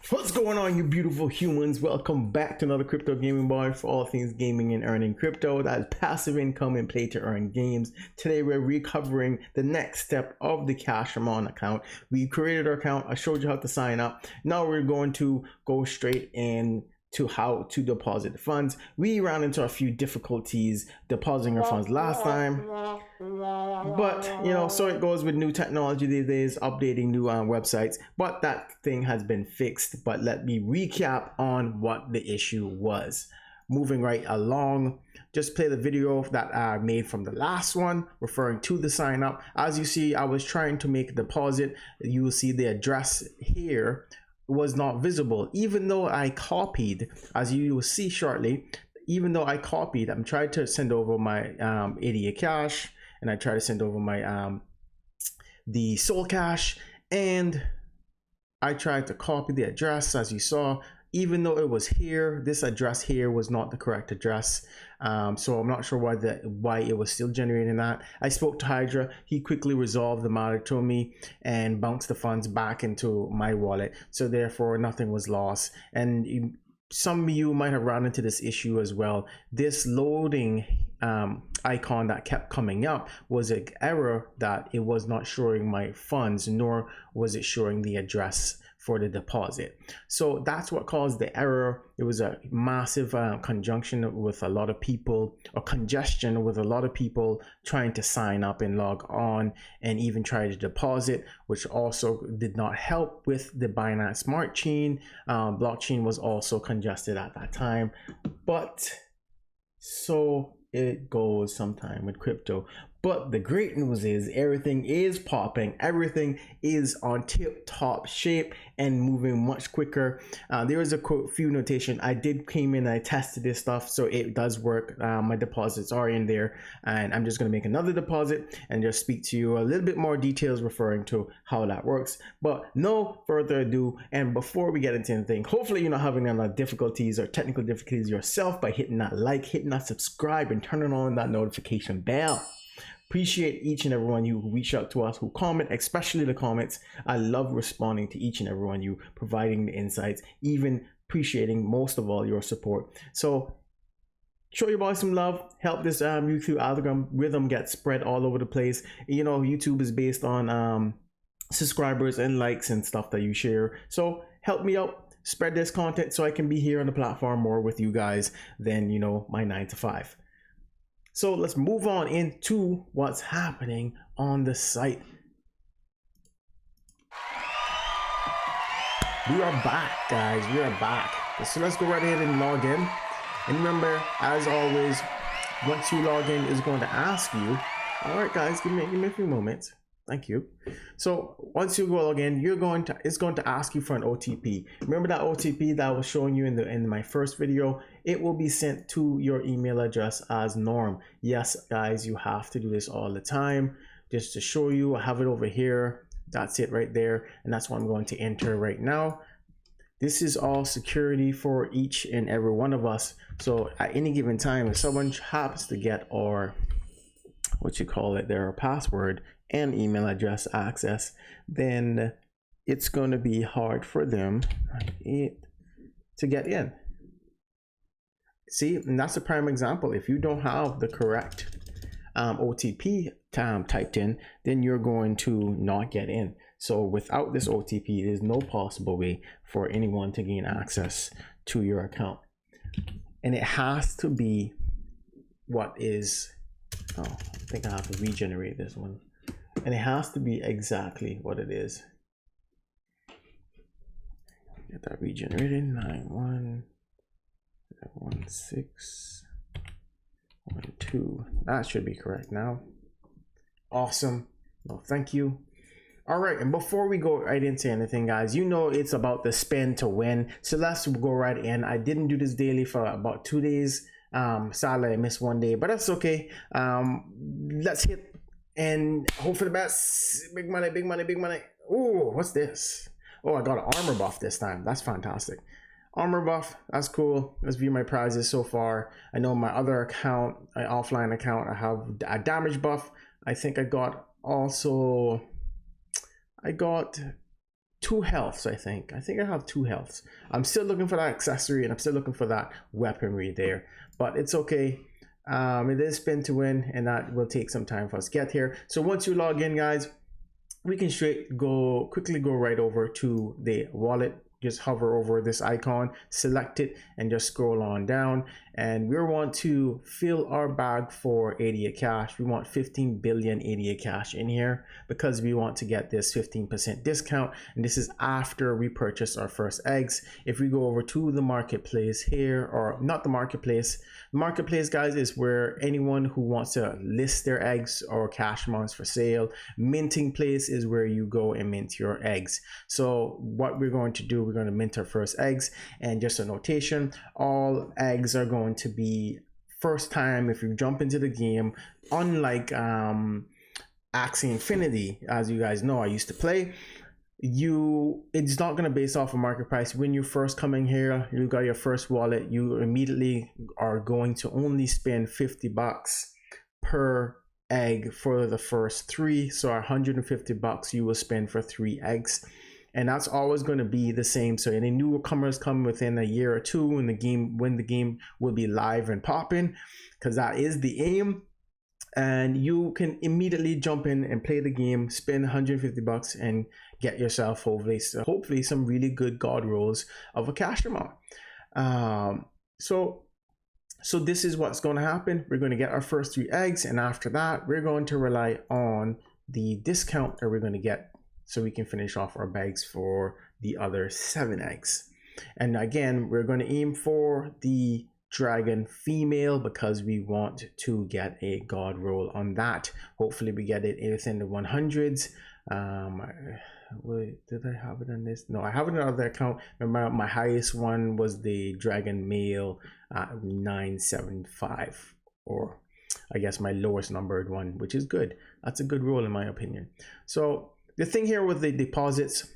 What's going on, you beautiful humans? Welcome back to another crypto gaming bar for all things gaming and earning crypto. That is passive income and play to earn games. Today we're recovering the next step of the Cashemon account. We created our account. I showed you how to sign up. Now we're going to go straight in to how to deposit the funds. We ran into a few difficulties depositing our funds last time, but so it goes with new technology these days, updating new websites, but that thing has been fixed. But let me recap on what the issue was. Moving right along, just play the video that I made from the last one referring to the sign up. As you see, I was trying to make a deposit. You will see the address here was not visible, even though I copied, as you will see shortly. Even though I copied, I'm trying to send over my 88 cash, and I try to send over my the Soul Cash, and I tried to copy the address. As you saw, even though it was here, this address here was not the correct address. So I'm not sure why it was still generating that. I spoke to Hydra. He quickly resolved the matter to me and bounced the funds back into my wallet. So therefore nothing was lost. And some of you might have run into this issue as well. This loading icon that kept coming up was an error, that it was not showing my funds, nor was it showing the address for the deposit. So that's what caused the error. It was a massive conjunction with a lot of people, or congestion with a lot of people trying to sign up and log on and even try to deposit, which also did not help with the Binance Smart Chain. Blockchain was also congested at that time, but so it goes sometime with crypto. But the great news is everything is popping, everything is on tip-top shape and moving much quicker. There is a few notation. I came in and I tested this stuff, so it does work. My deposits are in there, and I'm just going to make another deposit and just speak to you a little bit more details referring to how that works. But no further ado, and before we get into anything, hopefully you're not having any difficulties or technical difficulties yourself by hitting that like, hitting that subscribe, and turning on that notification bell. Appreciate each and everyone you who reach out to us, who comment, especially the comments. I love responding to each and everyone you, providing the insights, even appreciating most of all your support. So show your boy some love, help this YouTube algorithm get spread all over the place. YouTube is based on subscribers and likes and stuff that you share. So help me out, spread this content so I can be here on the platform more with you guys than my 9 to 5. So let's move on into what's happening on the site. We are back, guys. We are back. So let's go right ahead and log in. And remember, as always, once you log in, it's going to ask you. All right, guys, give me a few moments. Thank you. So once you log in, it's going to ask you for an OTP. Remember that OTP that I was showing you in my first video? It will be sent to your email address as norm. Yes, guys, you have to do this all the time. Just to show you, I have it over here. That's it right there, and that's what I'm going to enter right now. This is all security for each and every one of us. So at any given time, if someone happens to get their password and email address access, then it's going to be hard for them to get in. See, and that's a prime example. If you don't have the correct OTP typed in, then you're going to not get in. So without this OTP, there's no possible way for anyone to gain access to your account. And it has to be I think I have to regenerate this one. And it has to be exactly what it is. Get that regenerated. 911612. That should be correct now. Awesome. No, thank you. All right, and before we go right into anything, guys, it's about the spend to win. So let's go right in. I didn't do this daily for about 2 days. Sadly, I missed 1 day, but that's okay. Let's hit and hope for the best. Big money, big money, big money. Oh, what's this? Oh, I got an armor buff this time. That's fantastic. Armor buff, that's cool. Let's view my prizes so far. I know my other account, my offline account, I have a damage buff. I think I got two healths. I think I have two healths. I'm still looking for that accessory, and I'm still looking for that weaponry there, but it's okay. It is spin to win, and that will take some time for us to get here. So once you log in, guys, we can quickly go right over to the wallet. Just hover over this icon, select it, and just scroll on down. And we want to fill our bag for 88 cash. We want 15 billion 88 cash in here because we want to get this 15% discount. And this is after we purchase our first eggs. If we go over to the marketplace here, or not the marketplace, guys, is where anyone who wants to list their eggs or Cashemons for sale. Minting place is where you go and mint your eggs. So what we're going to do, we're going to mint our first eggs. And just a notation, all eggs are going to be first time if you jump into the game, unlike Axie Infinity. As you guys know, I used to play. It's not going to base off a market price. When you first come in here, you got your first wallet, you immediately are going to only spend 50 bucks per egg for the first 3. So 150 bucks you will spend for 3 eggs, and that's always going to be the same. So any newcomers come within a year or two in the game, when the game will be live and popping, because that is the aim. And you can immediately jump in and play the game, spend 150 bucks, and get yourself hopefully some really good god rolls of a Cashemon. So this is what's going to happen. We're going to get our first 3 eggs, and after that, we're going to rely on the discount that we're going to get, so we can finish off our bags for the other 7 eggs. And again, we're going to aim for the dragon female because we want to get a god roll on that. Hopefully we get it within the 100s. Wait, did I have it on this? No, I have it on another account. Remember, my highest one was the dragon male 975, or I guess my lowest numbered one, which is good. That's a good roll in my opinion. So the thing here with the deposits,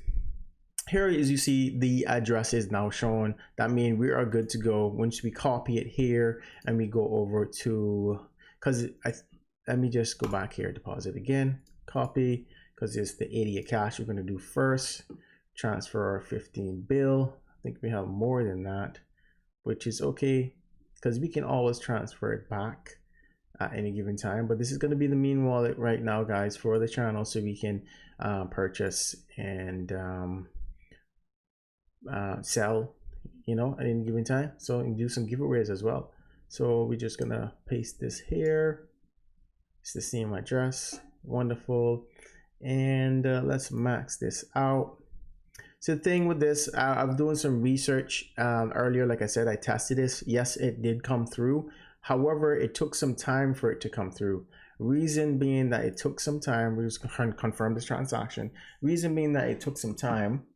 here as you see, the address is now shown. That means we are good to go. Once we copy it here and we go over to, let me just go back here, deposit again, copy, because it's the 88 cash we're going to do first. Transfer our 15 bill. I think we have more than that, which is okay because we can always transfer it back at any given time. But this is going to be the main wallet right now, guys, for the channel, so we can purchase and sell, at any given time. So and do some giveaways as well. So we're just gonna paste this here. It's the same address. Wonderful. And let's max this out. So the thing with this, I'm doing some research earlier. Like I said, I tested this. Yes, it did come through. However, it took some time for it to come through. Reason being that it took some time. We just confirm this transaction. Reason being that it took some time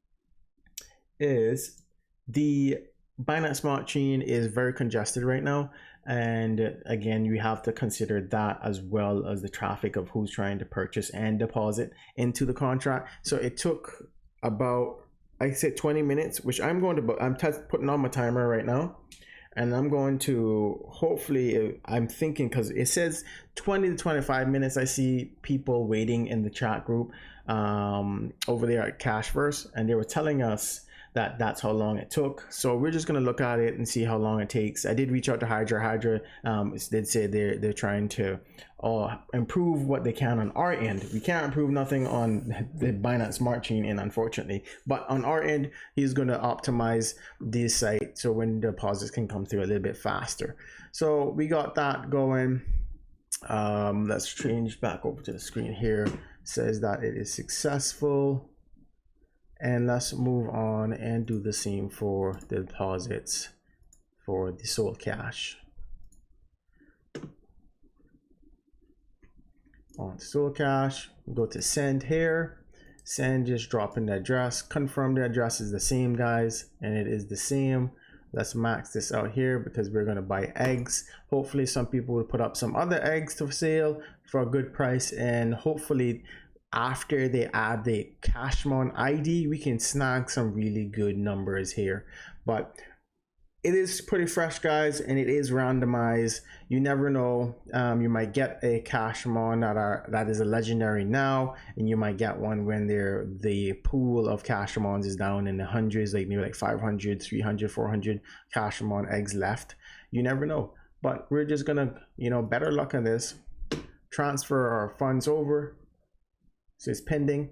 is the Binance Smart Chain is very congested right now, and again, you have to consider that as well as the traffic of who's trying to purchase and deposit into the contract. So it took about, I said 20 minutes, which I'm putting on my timer right now, and I'm going to hopefully, I'm thinking, because it says 20 to 25 minutes. I see people waiting in the chat group over there at Cashverse, and they were telling us that that's how long it took. So we're just going to look at it and see how long it takes. I did reach out to Hydra did say they're trying to improve what they can on our end. We can't improve nothing on the Binance Smart Chain end, unfortunately, but on our end, he's going to optimize this site so when deposits can come through a little bit faster. So we got that going. Let's change back over to the screen here. It says that it is successful. And let's move on and do the same for the deposits for the sold cash. On to sold cash, go to send here. Send, just drop in the address. Confirm the address is the same, guys, and it is the same. Let's max this out here because we're going to buy eggs. Hopefully some people will put up some other eggs to sale for a good price, and hopefully after they add the Cashemon ID, we can snag some really good numbers here. But it is pretty fresh, guys, and it is randomized. You never know. You might get a Cashemon that is a legendary now, and you might get one when the pool of Cashemons is down in the hundreds, like maybe like 500, 300, 400 Cashemon eggs left. You never know. But we're just gonna, better luck on this. Transfer our funds over. So it's pending.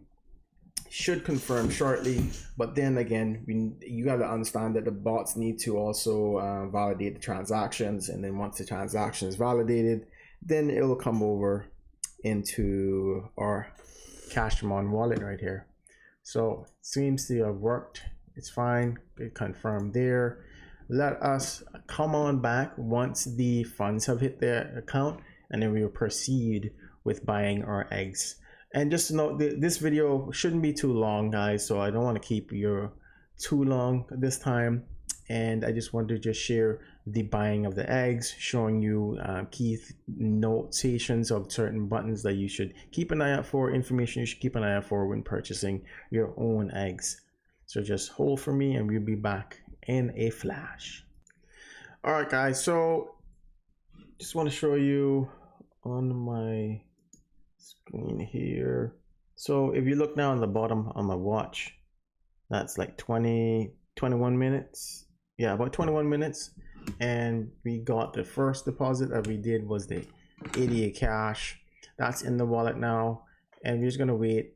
Should confirm shortly, but then again, you got to understand that the bots need to also validate the transactions, and then once the transaction is validated, then it will come over into our Cashemon wallet right here. So seems to have worked. It's fine. It confirmed there. Let us come on back once the funds have hit their account, and then we will proceed with buying our eggs. And just to note, this video shouldn't be too long, guys, so I don't want to keep you too long this time. And I just wanted to just share the buying of the eggs, showing you key notations of certain buttons that you should keep an eye out for, information you should keep an eye out for when purchasing your own eggs. So just hold for me and we'll be back in a flash. All right, guys, so just want to show you on my screen here. So if you look now on the bottom on my watch, that's like 21 minutes. Yeah, about 21 minutes. And we got the first deposit that we did was the 88 cash. That's in the wallet now. And we're just gonna wait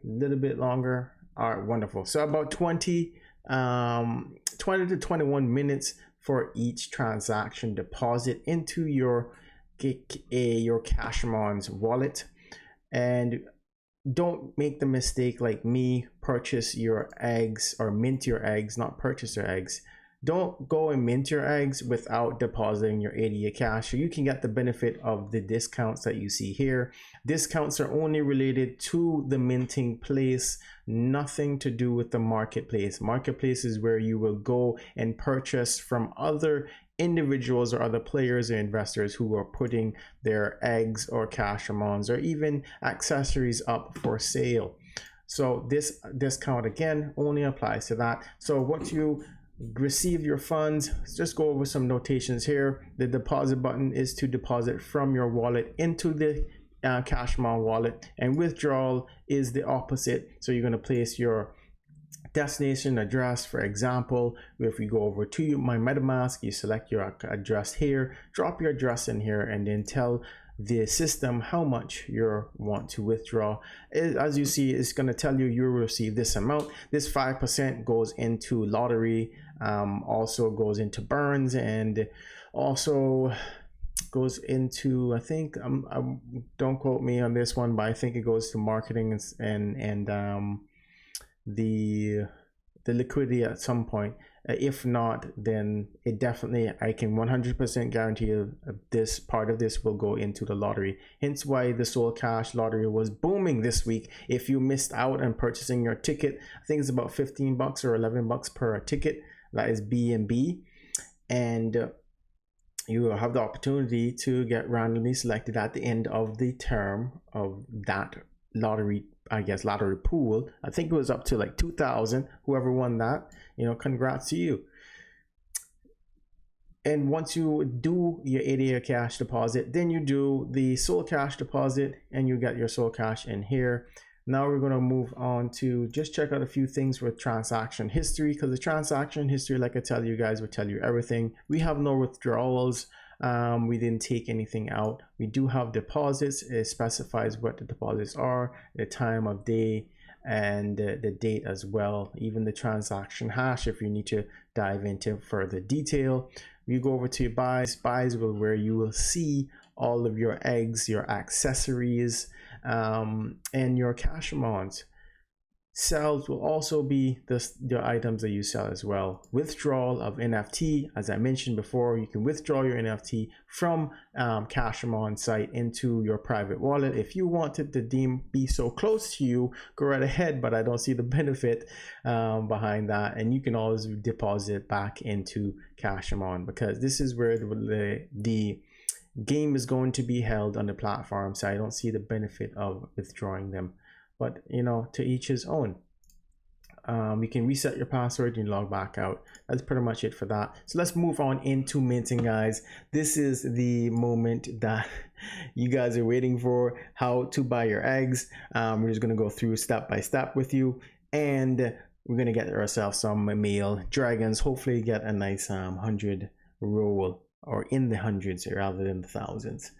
a little bit longer. All right, wonderful. So about 20 to 21 minutes for each transaction deposit into your Cashemon's wallet. And don't make the mistake like me, purchase your eggs or mint your eggs, not purchase your eggs. Don't go and mint your eggs without depositing your 88 cash. So you can get the benefit of the discounts that you see here. Discounts are only related to the minting place, nothing to do with the marketplace. Marketplace is where you will go and purchase from other individuals or other players or investors who are putting their eggs or Cashemons or even accessories up for sale. So this discount again only applies to that. So once you receive your funds, just go over some notations here. The deposit button is to deposit from your wallet into the Cashemon wallet, and withdrawal is the opposite. So you're going to place your destination address. For example, if we go over to my MetaMask, you select your address here, drop your address in here, and then tell the system how much you want to withdraw. As you see, it's going to tell you will receive this amount. This 5% goes into lottery, also goes into burns, and also goes into, I think, don't quote me on this one, but I think it goes to marketing and the liquidity at some point. If not, then it definitely, I can 100% guarantee you this part of this will go into the lottery. Hence why the Soul Cash lottery was booming this week. If you missed out on purchasing your ticket, I think it's about 15 bucks or 11 bucks per ticket. That is B&B, and you will have the opportunity to get randomly selected at the end of the term of that lottery, I guess, lottery pool. I think it was up to like 2,000. Whoever won that, congrats to you. And once you do your 88 cash deposit, then you do the Soul Cash deposit and you get your Soul Cash in here. Now we're going to move on to just check out a few things with transaction history, because the transaction history, like I tell you guys, will tell you everything. We have no withdrawals. We didn't take anything out. We do have deposits. It specifies what the deposits are, the time of day, and the date as well. Even the transaction hash if you need to dive into further detail. You go over to buys where you will see all of your eggs, your accessories, and your Cashemons. Sells will also be the items that you sell as well. Withdrawal of NFT, as I mentioned before, you can withdraw your NFT from Cashemon site into your private wallet. If you wanted to be so close to you, go right ahead, but I don't see the benefit behind that. And you can always deposit back into Cashemon, because this is where the game is going to be held on the platform. So I don't see the benefit of withdrawing them. But to each his own. you can reset your password and log back out. That's pretty much it for that. So let's move on into minting, guys. This is the moment that you guys are waiting for, how to buy your eggs. We're just going to go through step by step with you, and we're going to get ourselves some male dragons, hopefully get a nice 100 roll, or in the hundreds rather than the thousands.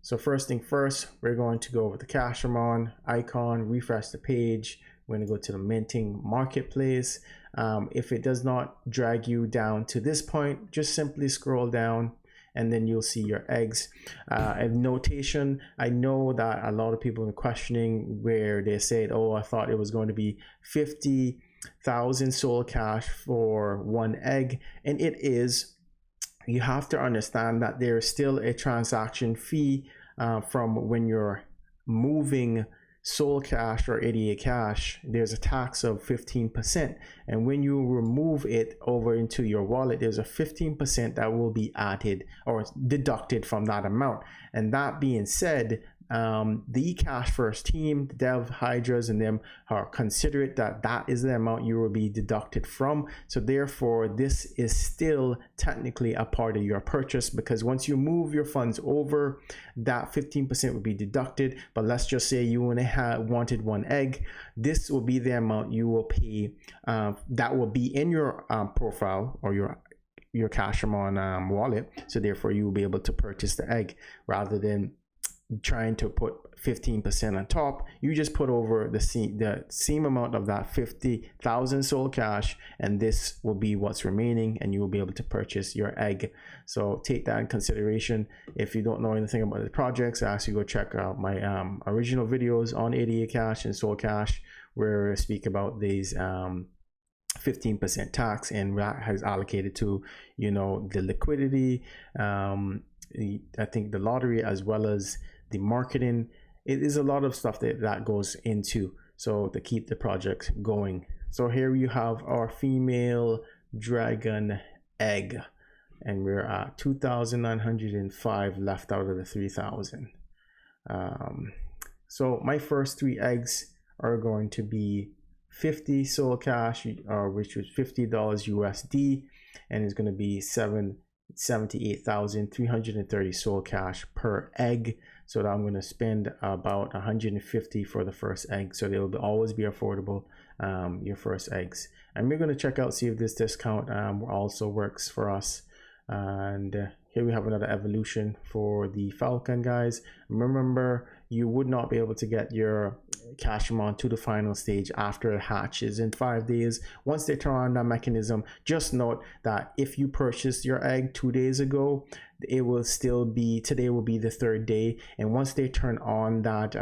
So first thing first, we're going to go over the Cashemon icon, refresh the page. We're going to go to the minting marketplace. If it does not drag you down to this point, just simply scroll down and then you'll see your eggs. A notation, I know that a lot of people are questioning where they said, oh, I thought it was going to be 50,000 soul cash for one egg, and it is. You have to understand that there is still a transaction fee from when you're moving soul cash or ADA cash. There's a tax of 15%, and when you remove it over into your wallet, there's a 15% that will be added or deducted from that amount. And that being said, the Cash First team, the Dev Hydras and them are considerate that that is the amount you will be deducted from. So therefore, this is still technically a part of your purchase, because once you move your funds over, that 15% will be deducted. But let's just say you only wanted one egg, this will be the amount you will pay. That will be in your profile or your Cashemon wallet. So therefore, you will be able to purchase the egg rather than trying to put 15% on top. You just put over the same amount of that 50,000 soul cash, and this will be what's remaining, and you will be able to purchase your egg. So take that in consideration. If you don't know anything about the projects, I ask you go check out my original videos on ADA cash and soul cash, where I speak about these 15% tax, and that has allocated to, you know, the liquidity, I think the lottery, as well as the marketing. It is a lot of stuff that goes into, so to keep the project going. So here you have our female dragon egg, and we're at 2,905 left out of the 3,000. So my first three eggs are going to be 50 soul cash, which was $50 USD, and it's going to be 78,330 soul cash per egg. So that I'm going to spend about 150 for the first egg, so they'll always be affordable, your first eggs. And we're going to check out, see if this discount also works for us. And here we have another evolution for the Falcon, guys. Remember, you would not be able to get your Cashemon to the final stage after it hatches in 5 days. Once they turn on that mechanism, just note that if you purchased your egg 2 days ago, it will still be, today will be the 3rd day. And once they turn on that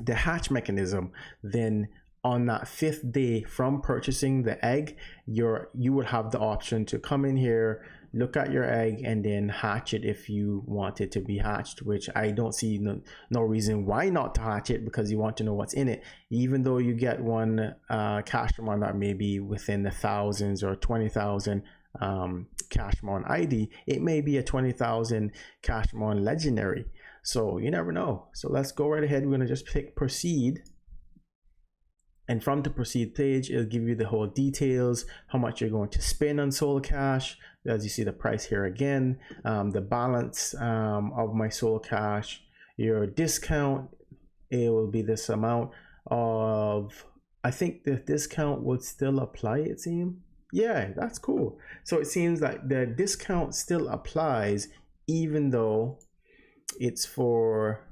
the hatch mechanism, then on that 5th day from purchasing the egg, you would have the option to come in here, look at your egg, and then hatch it if you want it to be hatched, which I don't see no reason why not to hatch it, because you want to know what's in it. Even though you get one Cashemon that may be within the thousands or 20,000 Cashemon ID, it may be a 20,000 Cashemon legendary, so you never know. So let's go right ahead. We're going to just pick proceed, and from the proceed page, it'll give you the whole details, how much you're going to spend on soul cash. As you see the price here again, the balance of my soul cash, your discount, it will be this amount of, I think the discount would still apply, it seems. Yeah, that's cool. So it seems like the discount still applies, even though it's for,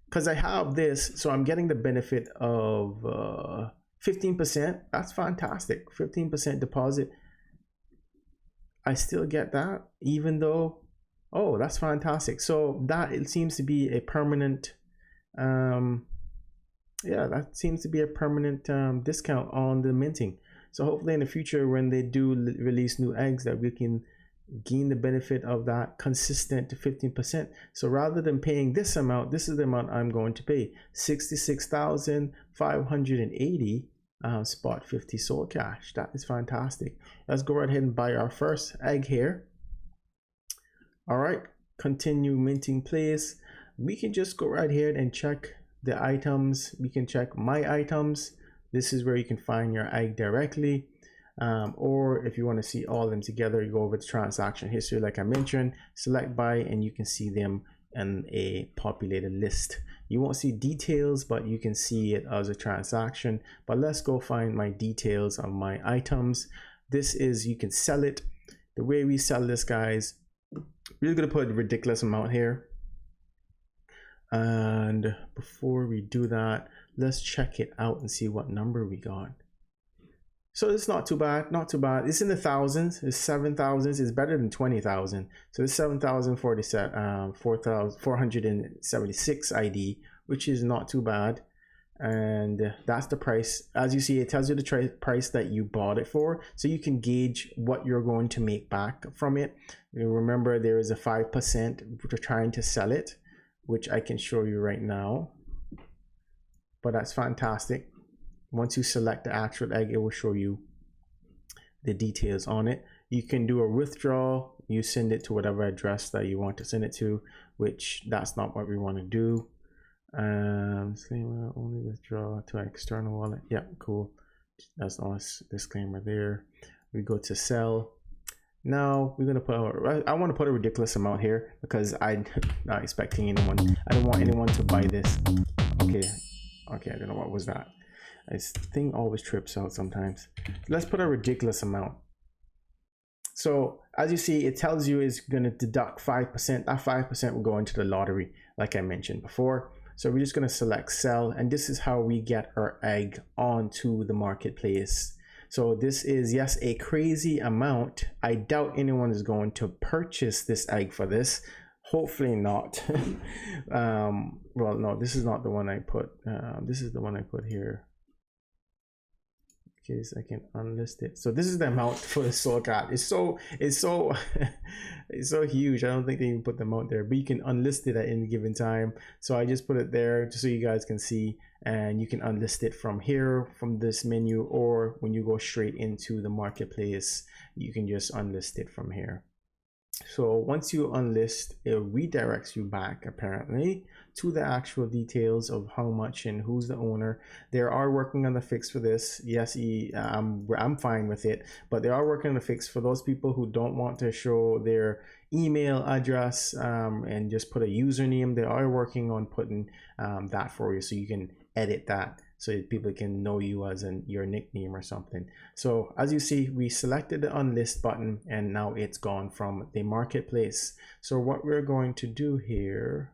because I have this, so I'm getting the benefit of 15%. That's fantastic. 15% deposit. I still get that, even though, oh, that's fantastic. So that, it seems to be a permanent, yeah, that seems to be a permanent discount on the minting. So hopefully in the future, when they do release new eggs, that we can gain the benefit of that consistent 15%. So rather than paying this amount, this is the amount I'm going to pay, 66,580 spot 50 soul cash. That is fantastic. Let's go right ahead and buy our first egg here. All right, continue minting place. We can just go right here and check the items, we can check my items. This is where you can find your egg directly. Or if you want to see all of them together, you go over to transaction history like I mentioned, select buy, and you can see them in a populated list. You won't see details, but you can see it as a transaction. But let's go find my details of my items. This is, you can sell it. The way we sell this, guys, we're gonna put a ridiculous amount here. And before we do that, let's check it out and see what number we got. So it's not too bad, not too bad. It's in the thousands. It's 7,000s. It's better than 20,000. So it's 476 ID, which is not too bad. And that's the price. As you see, it tells you the price that you bought it for, so you can gauge what you're going to make back from it. You remember, there is a 5% for trying to sell it, which I can show you right now. But that's fantastic. Once you select the actual egg, it will show you the details on it. You can do a withdrawal. You send it to whatever address that you want to send it to, which that's not what we want to do. Disclaimer, only withdraw to an external wallet. Yeah, cool. That's us. Disclaimer there. We go to sell. Now we're gonna put. I want to put a ridiculous amount here because I'm not expecting anyone. I don't want anyone to buy this. Okay, I don't know what was that. This thing always trips out sometimes. Let's put a ridiculous amount. So as you see, it tells you it's gonna deduct 5%. That 5% will go into the lottery, like I mentioned before. So we're just going to select sell, and this is how we get our egg onto the marketplace. So this is, yes, a crazy amount. I doubt anyone is going to purchase this egg for this. Hopefully not. Well, no, this is not the one I put. This is the one I put here. In case I can unlist it. So this is the amount for the soul card. It's so it's so huge. I don't think they even put the amount there, but you can unlist it at any given time. So I just put it there just so you guys can see, and you can unlist it from here, from this menu, or when you go straight into the marketplace, you can just unlist it from here. So once you unlist, it redirects you back apparently to the actual details of how much and who's the owner. They are working on the fix for this. Yes, I'm fine with it, but they are working on the fix for those people who don't want to show their email address and just put a username. They are working on putting that for you, so you can edit that so people can know you as your nickname or something. So as you see, we selected the unlist button, and now it's gone from the marketplace. So what we're going to do here,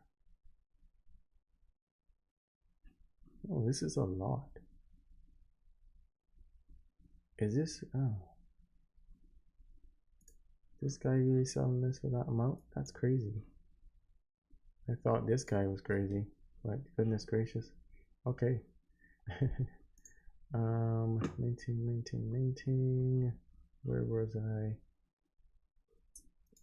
oh, this is a lot. Is this, oh, this guy really selling this for that amount? That's crazy. I thought this guy was crazy, but goodness gracious. Okay. Maintain. Where was I?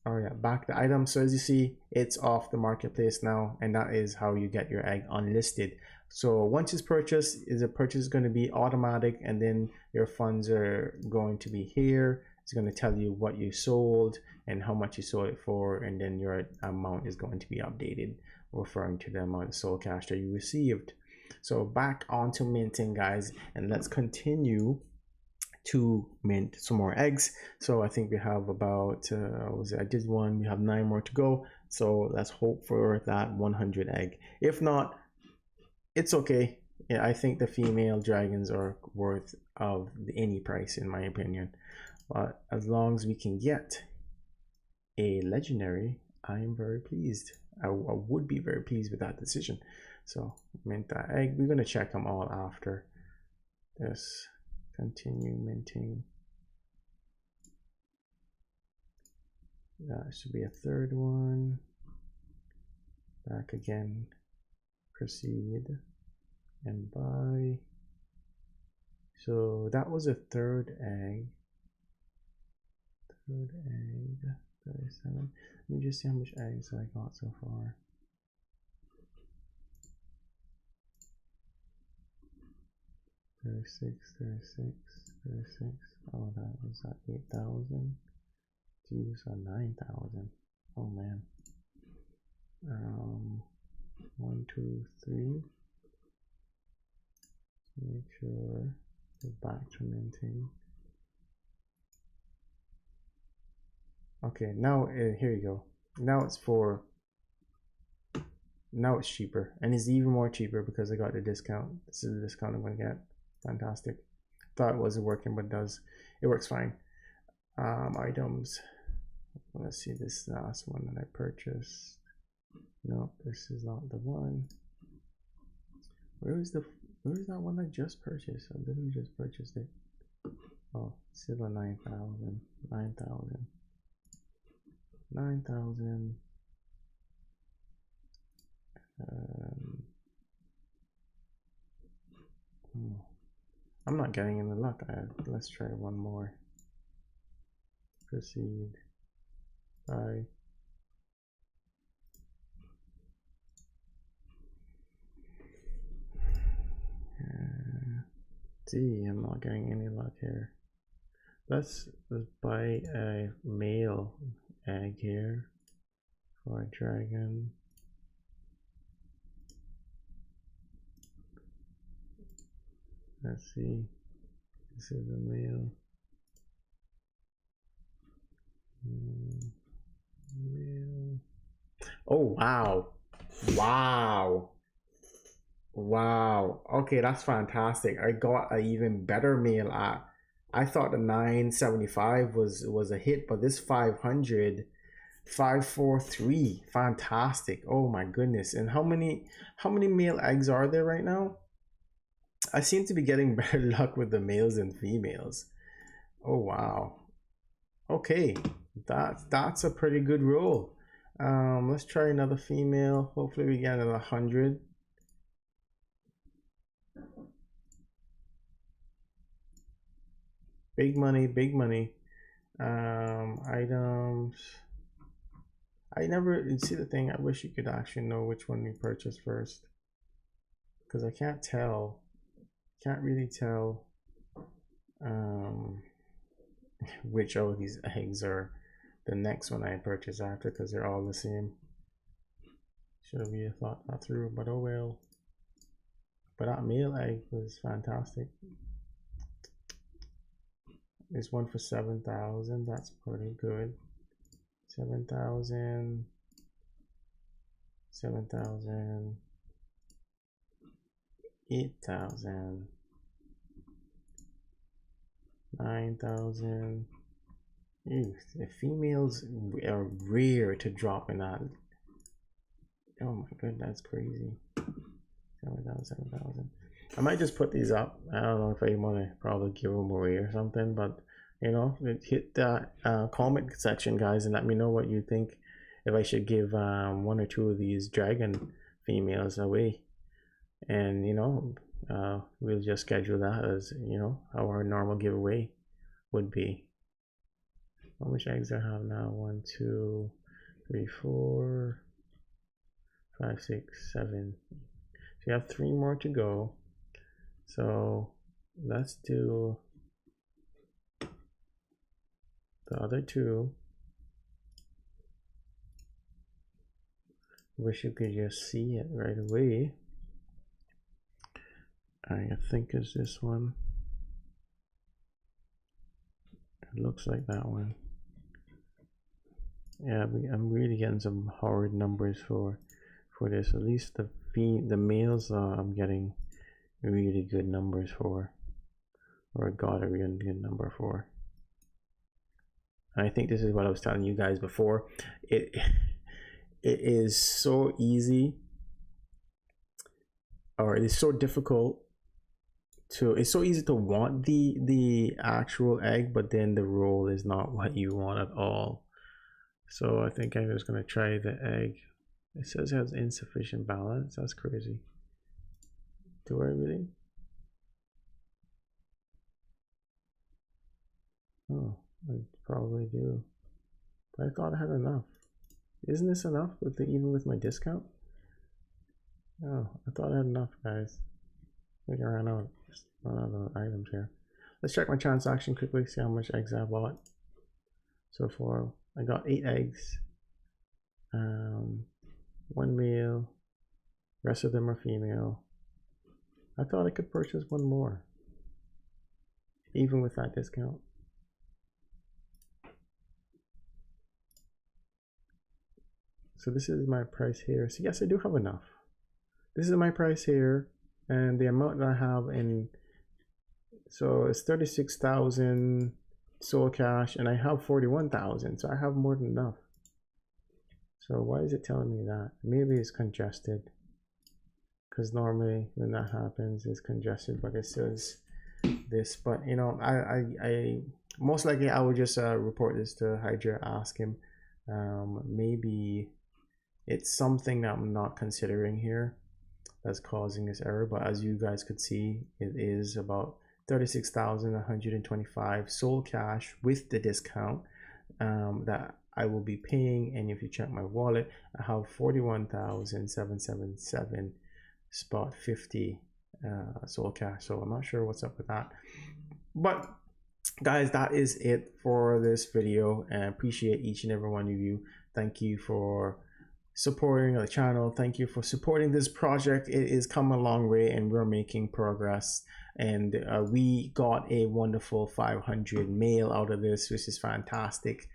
Oh yeah, back the item. So as you see, it's off the marketplace now, and that is how you get your egg unlisted. So once it's purchased, the purchase is going to be automatic, and then your funds are going to be here. It's going to tell you what you sold and how much you sold it for, and then your amount is going to be updated, referring to the amount of soul cash that you received. So back onto minting, guys, and let's continue to mint some more eggs. So I think we have about I did one, we have 9 more to go. So let's hope for that 100 egg. If not, it's okay. Yeah, I think the female dragons are worth of any price in my opinion, but as long as we can get a legendary, I am very pleased. I would be very pleased with that decision. So mint that egg. We're going to check them all after this. Continue minting. That should be a third one. Back again. Proceed and buy. So that was a third egg. 37. Let me just see how much eggs I got so far. 36. Oh, that was at 8,000. Geez, 9,000. Oh man. 1, 2, 3. Make sure the back to minting. Okay, now here you go. Now it's cheaper, and it's even more cheaper because I got the discount. This is the discount I'm gonna get. Fantastic. Thought it wasn't working, but it works fine. Items. Let's see this last one that I purchased. No, this is not the one. Where is that one I just purchased? I literally just purchased it. Oh, silver 9,000. 9,000. 9,000. I'm not getting any luck. Let's try one more. Proceed. Buy. See, I'm not getting any luck here. Let's buy a male egg here for a dragon. Let's see. This is a male. Male. Oh wow! Wow! Wow. Okay, that's fantastic. I got an even better male at. I thought the 975 was a hit, but this 500, 543, fantastic. Oh my goodness. And how many male eggs are there right now? I seem to be getting better luck with the males than females. Oh wow. Okay, that's a pretty good roll. Let's try another female. Hopefully we get another 100. Big money, big money. Items. I never see the thing. I wish you could actually know which one we purchased first, because I can't tell. Can't really tell which of these eggs are the next one I purchase after, because they're all the same. Should have really thought that through, but oh well. But that male egg was fantastic. There's one for 7,000. That's pretty good. 7,000. 7,000. 8,000. 9,000. The females are rare to drop in that. Oh my goodness, that's crazy. 7,000, 7,000. I might just put these up. I don't know if I want to probably give them away or something, but you know, hit that comment section, guys, and let me know what you think. If I should give one or two of these dragon females away, and you know, we'll just schedule that as, you know, how our normal giveaway would be. How much eggs I have now? 1, 2, 3, 4, 5, 6, 7. So you have 3 more to go. So let's do the other 2. Wish you could just see it right away. I think it's this one. It looks like that one. Yeah, I'm really getting some horrid numbers for this. At least the males I'm getting really good numbers for, or got a really good number for. And I think this is what I was telling you guys before. It is so easy, or it is so difficult to. It's so easy to want the actual egg, but then the roll is not what you want at all. So I think I'm just gonna try the egg. It says it has insufficient balance. That's crazy. Do I really? Oh, I probably do. But I thought I had enough. Isn't this enough with even with my discount? Oh, I thought I had enough, guys. I think I ran out of items here. Let's check my transaction quickly, see how much eggs I bought so far. I got 8 eggs. 1 male. Rest of them are female. I thought I could purchase one more, even with that discount. So this is my price here. So yes, I do have enough. This is my price here, and the amount that I have in, so it's 36,000 soul cash, and I have 41,000, so I have more than enough. So why is it telling me that? Maybe it's congested, because normally when that happens it's congested, but it says this. But you know, I most likely I will just report this to Hydra, ask him. Maybe it's something that I'm not considering here that's causing this error, but as you guys could see, it is about 36,125 soul cash with the discount that I will be paying. And if you check my wallet, I have 41,777 spot 50 soul cash. So I'm not sure what's up with that, but guys, that is it for this video, and I appreciate each and every one of you. Thank you for supporting the channel. Thank you for supporting this project. It is come a long way and we're making progress, and we got a wonderful 500 mail out of this, which is fantastic.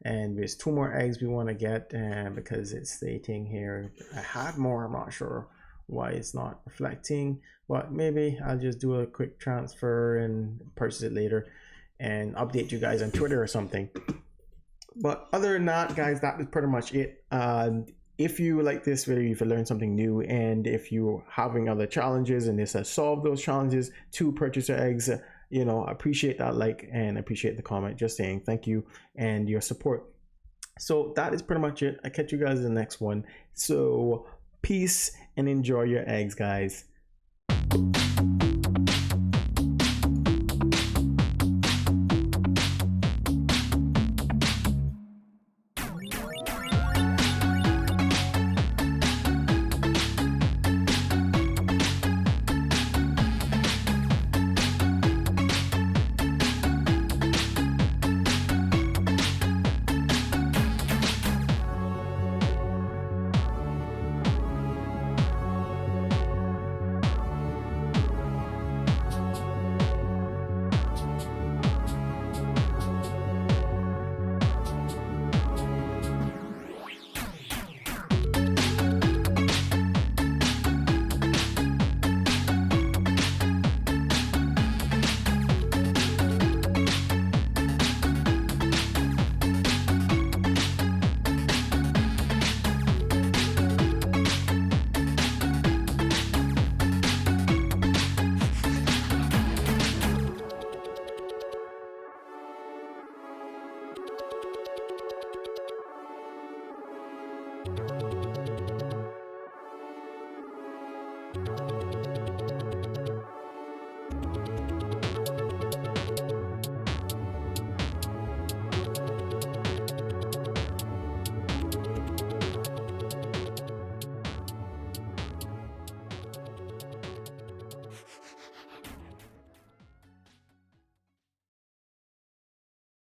And there's 2 more eggs we want to get, because it's stating here I had more. I'm not sure why it's not reflecting, but maybe I'll just do a quick transfer and purchase it later and update you guys on Twitter or something. But other than that, guys, that is pretty much it. If you like this video, if you learned something new, and if you're having other challenges and this has solved those challenges to purchase your eggs, you know, I appreciate that like and appreciate the comment. Just saying thank you and your support. So that is pretty much it. I catch you guys in the next one. So peace and enjoy your eggs, guys.